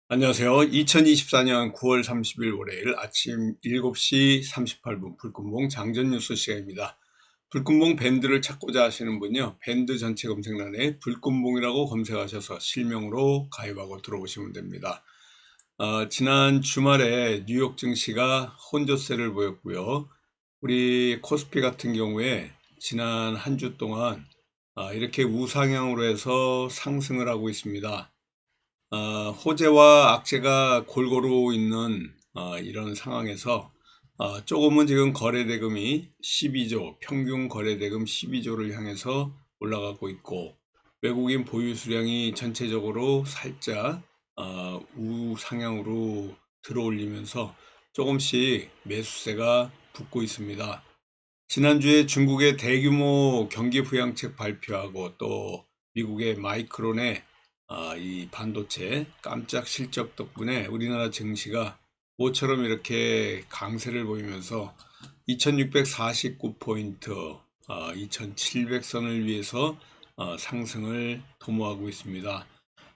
안녕하세요. 2024년 9월 30일 월요일 아침 7시 38분 불금봉 장전 뉴스 시간입니다. 불금봉 밴드를 찾고자 하시는 분요. 밴드 전체 검색란에 불금봉이라고 검색하셔서 실명으로 가입하고 들어오시면 됩니다. 지난 주말에 뉴욕 증시가 혼조세를 보였고요. 우리 코스피 같은 경우에 지난 한 주 동안 이렇게 우상향으로 해서 상승을 하고 있습니다. 호재와 악재가 골고루 있는 이런 상황에서 조금은 지금 거래대금이 12조, 평균 거래대금 12조를 향해서 올라가고 있고, 외국인 보유 수량이 전체적으로 살짝 우상향으로 들어올리면서 조금씩 매수세가 붙고 있습니다. 지난주에 중국의 대규모 경기 부양책 발표하고 또 미국의 마이크론의 이 반도체 깜짝 실적 덕분에 우리나라 증시가 모처럼 이렇게 강세를 보이면서 2649포인트, 2700선을 위해서 상승을 도모하고 있습니다.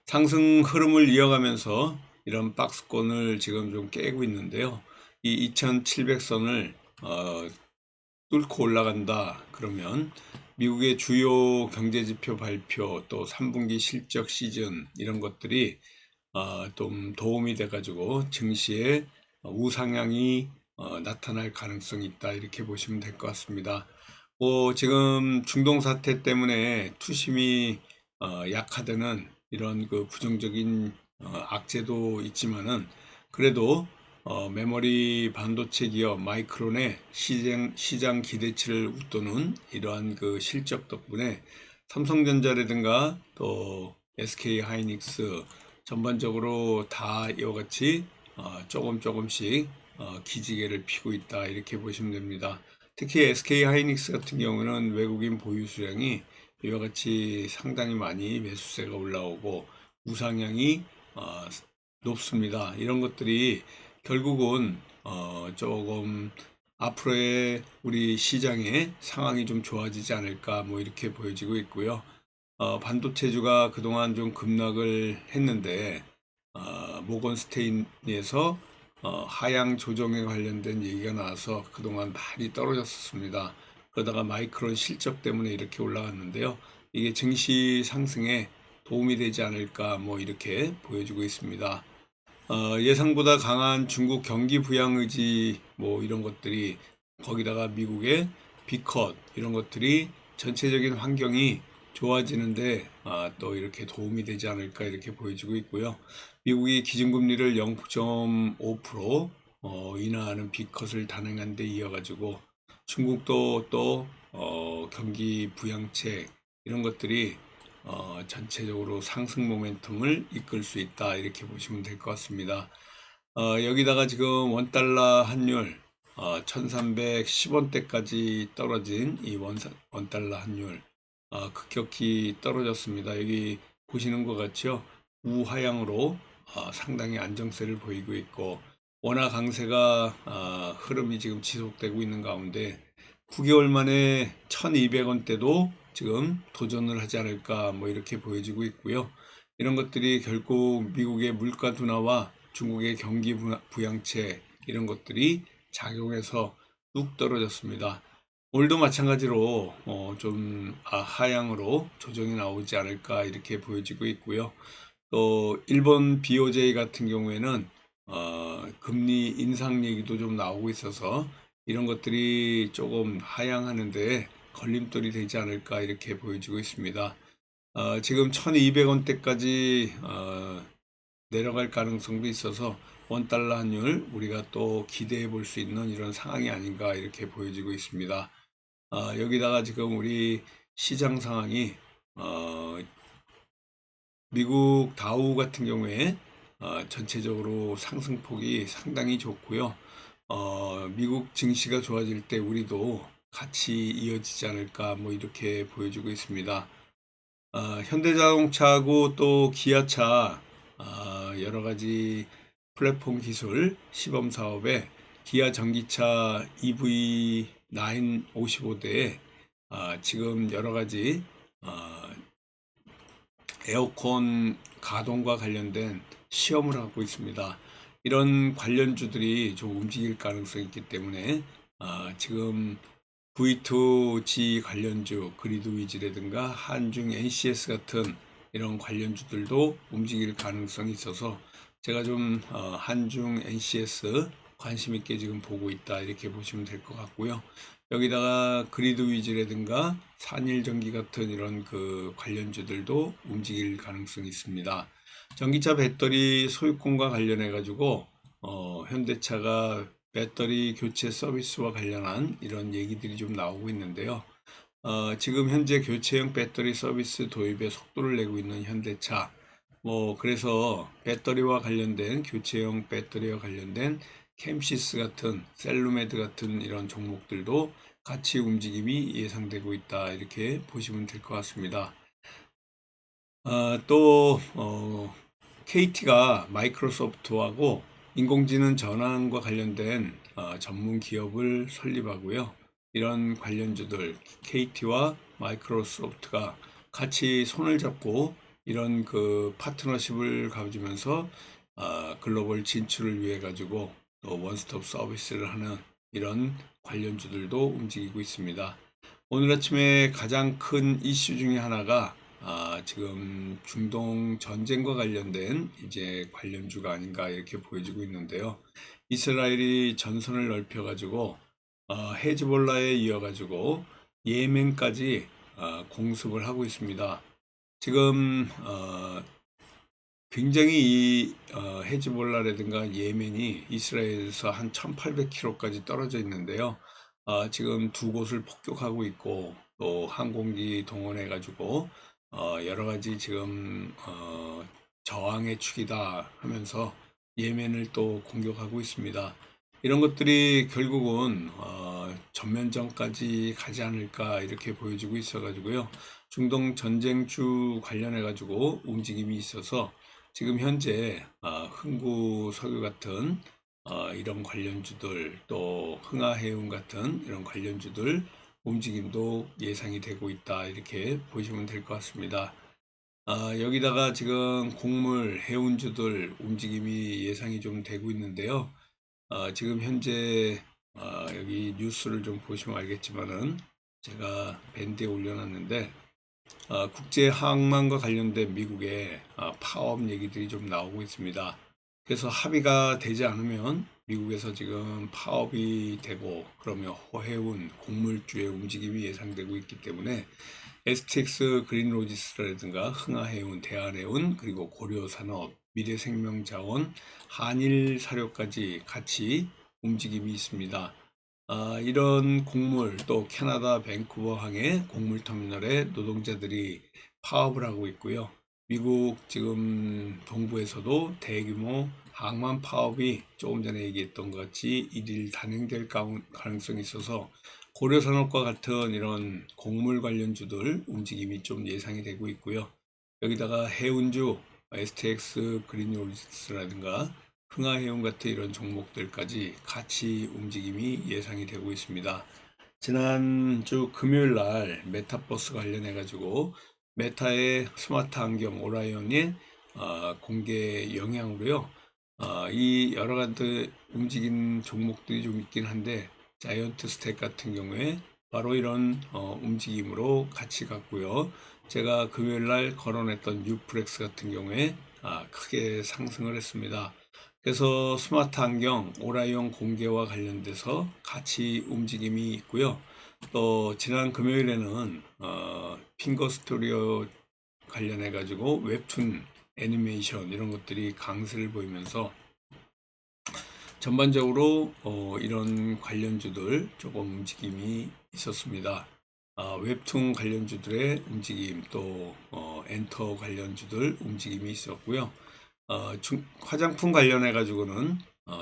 상승 흐름을 이어가면서 이런 박스권을 지금 좀 깨고 있는데요. 이 2700선을 뚫고 올라간다 그러면 미국의 주요 경제지표 발표 또 3분기 실적 시즌 이런 것들이 좀 도움이 돼 가지고 증시에 우상향이 나타날 가능성이 있다 이렇게 보시면 될 것 같습니다. 지금 중동 사태 때문에 투심이 약화되는 이런 그 부정적인 악재도 있지만은 그래도 메모리 반도체 기업 마이크론의 시장 기대치를 웃도는 이러한 그 실적 덕분에 삼성전자라든가 또 SK 하이닉스 전반적으로 다 이와 같이 조금씩 기지개를 피고 있다 이렇게 보시면 됩니다. 특히 SK 하이닉스 같은 경우는 외국인 보유 수량이 이와 같이 상당히 많이 매수세가 올라오고 우상향이 높습니다. 이런 것들이 결국은 조금 앞으로의 우리 시장의 상황이 좀 좋아지지 않을까 뭐 이렇게 보여지고 있고요. 반도체주가 그동안 좀 급락을 했는데 모건 스테인에서 하향 조정에 관련된 얘기가 나와서 그동안 많이 떨어졌었습니다. 그러다가 마이크론 실적 때문에 이렇게 올라갔는데요. 이게 증시 상승에 도움이 되지 않을까 뭐 이렇게 보여주고 있습니다. 예상보다 강한 중국 경기 부양 의지 뭐 이런 것들이 거기다가 미국의 비컷 이런 것들이 전체적인 환경이 좋아지는데 또 이렇게 도움이 되지 않을까 이렇게 보여지고 있고요. 미국이 기준금리를 0.5% 인하하는 비컷을 단행한 데 이어가지고 중국도 또 경기 부양책 이런 것들이 전체적으로 상승 모멘텀을 이끌 수 있다 이렇게 보시면 될 것 같습니다. 여기다가 지금 원달러 환율 1310원대까지 떨어진 이 원달러 환율 급격히 떨어졌습니다. 여기 보시는 것 같죠? 우하향으로 상당히 안정세를 보이고 있고 원화 강세가 흐름이 지금 지속되고 있는 가운데 9개월 만에 1200원대도 지금 도전을 하지 않을까 뭐 이렇게 보여지고 있고요. 이런 것들이 결국 미국의 물가 둔화와 중국의 경기 부양책 이런 것들이 작용해서 뚝 떨어졌습니다. 오늘도 마찬가지로 좀 하향으로 조정이 나오지 않을까 이렇게 보여지고 있고요. 또 일본 BOJ 같은 경우에는 금리 인상 얘기도 좀 나오고 있어서 이런 것들이 조금 하향하는데 걸림돌이 되지 않을까 이렇게 보여지고 있습니다. 지금 1200원대까지 내려갈 가능성도 있어서 원달러 환율 우리가 또 기대해 볼 수 있는 이런 상황이 아닌가 이렇게 보여지고 있습니다. 여기다가 지금 우리 시장 상황이 미국 다우 같은 경우에 전체적으로 상승폭이 상당히 좋고요. 미국 증시가 좋아질 때 우리도 같이 이어지지 않을까 뭐 이렇게 보여주고 있습니다. 현대자동차하고 또 기아차 여러 가지 플랫폼 기술 시범 사업에 기아 전기차 EV9 55대에 지금 여러 가지 에어컨 가동과 관련된 시험을 하고 있습니다. 이런 관련주들이 좀 움직일 가능성이 있기 때문에 지금 V2G 관련주, 그리드위즈라든가 한중 NCS 같은 이런 관련주들도 움직일 가능성이 있어서 제가 좀 한중 NCS 관심 있게 지금 보고 있다 이렇게 보시면 될 것 같고요. 여기다가 그리드위즈라든가 산일전기 같은 이런 그 관련주들도 움직일 가능성이 있습니다. 전기차 배터리 소유권과 관련해 가지고 현대차가 배터리 교체 서비스와 관련한 이런 얘기들이 좀 나오고 있는데요. 지금 현재 교체형 배터리 서비스 도입에 속도를 내고 있는 현대차, 그래서 배터리와 관련된 교체형 배터리와 관련된 캠시스 같은 셀루메드 같은 이런 종목들도 같이 움직임이 예상되고 있다 이렇게 보시면 될 것 같습니다. 또 KT가 마이크로소프트하고 인공지능 전환과 관련된 전문 기업을 설립하고요. 이런 관련주들 KT와 마이크로소프트가 같이 손을 잡고 이런 그 파트너십을 가지면서 글로벌 진출을 위해 가지고 또 원스톱 서비스를 하는 이런 관련주들도 움직이고 있습니다. 오늘 아침에 가장 큰 이슈 중에 하나가 지금 중동 전쟁과 관련된 이제 관련주가 아닌가 이렇게 보여지고 있는데요. 이스라엘이 전선을 넓혀가지고 헤즈볼라에 이어가지고 예멘까지 공습을 하고 있습니다. 지금 굉장히 이 헤즈볼라라든가 예멘이 이스라엘에서 한 1800km까지 떨어져 있는데요. 지금 두 곳을 폭격하고 있고 또 항공기 동원해 가지고 여러 가지 지금 저항의 축이다 하면서 예멘을 또 공격하고 있습니다. 이런 것들이 결국은 전면전까지 가지 않을까 이렇게 보여지고 있어 가지고요. 중동 전쟁주 관련해 가지고 움직임이 있어서 지금 현재 흥구 석유 같은 이런 관련주들 또 흥하해운 같은 이런 관련주들 움직임도 예상이 되고 있다 이렇게 보시면 될 것 같습니다. 여기다가 지금 곡물 해운주들 움직임이 예상이 좀 되고 있는데요. 지금 현재 여기 뉴스를 좀 보시면 알겠지만은 제가 밴드에 올려놨는데 국제 항만과 관련된 미국의 파업 얘기들이 좀 나오고 있습니다. 그래서 합의가 되지 않으면 미국에서 지금 파업이 되고 그러면 해운 곡물주의 움직임이 예상되고 있기 때문에 STX 그린로지스라든가 흥하해운, 대한해운, 그리고 고려산업, 미래생명자원, 한일사료까지 같이 움직임이 있습니다. 이런 곡물 또 캐나다 밴쿠버항의 곡물터미널에 노동자들이 파업을 하고 있고요. 미국 지금 동부에서도 대규모 항만 파업이 조금 전에 얘기했던 것 같이 일일 단행될 가능성이 있어서 고려산업과 같은 이런 곡물 관련주들 움직임이 좀 예상이 되고 있고요. 여기다가 해운주, STX 그린올리스라든가 흥하해운 같은 이런 종목들까지 같이 움직임이 예상이 되고 있습니다. 지난주 금요일 날 메타버스 관련해 가지고 메타의 스마트 안경 오라이언의 공개 영향으로요. 이 여러 가지 움직인 종목들이 좀 있긴 한데 자이언트 스택 같은 경우에 바로 이런 움직임으로 같이 갔고요. 제가 금요일 날 거론했던 뉴프렉스 같은 경우에 크게 상승을 했습니다. 그래서 스마트 안경 오라이언 공개와 관련돼서 같이 움직임이 있고요. 또 지난 금요일에는 핑거 스토리오 관련해 가지고 웹툰 애니메이션 이런 것들이 강세를 보이면서 전반적으로 이런 관련주들 조금 움직임이 있었습니다. 웹툰 관련주들의 움직임 또 엔터 관련주들 움직임이 있었고요. 화장품 관련해 가지고는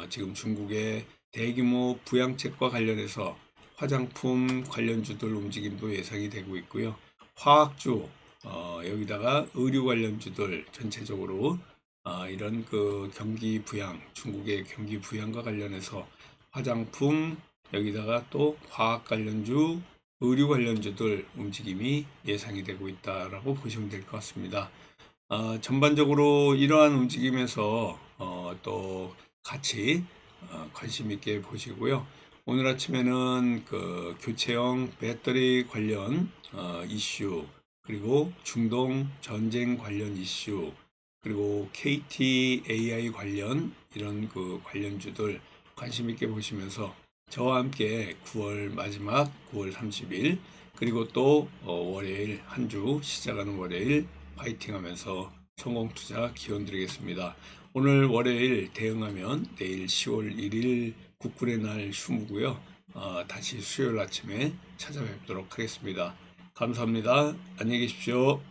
지금 중국의 대규모 부양책과 관련해서 화장품 관련주들 움직임도 예상이 되고 있고요. 화학주 여기다가 의류 관련주들 전체적으로 이런 그 경기 부양, 중국의 경기 부양과 관련해서 화장품 여기다가 또 화학 관련주, 의류 관련주들 움직임이 예상이 되고 있다라고 보시면 될 것 같습니다. 전반적으로 이러한 움직임에서 또 같이 관심 있게 보시고요. 오늘 아침에는 그 교체형 배터리 관련 이슈, 그리고 중동 전쟁 관련 이슈, 그리고 KT AI 관련 이런 그 관련주들 관심 있게 보시면서 저와 함께 9월 마지막 9월 30일 그리고 또 월요일 한 주 시작하는 월요일 파이팅 하면서 성공 투자 기원 드리겠습니다. 오늘 월요일 대응하면 내일 10월 1일 국군의 날 휴무고요. 다시 수요일 아침에 찾아뵙도록 하겠습니다. 감사합니다. 안녕히 계십시오.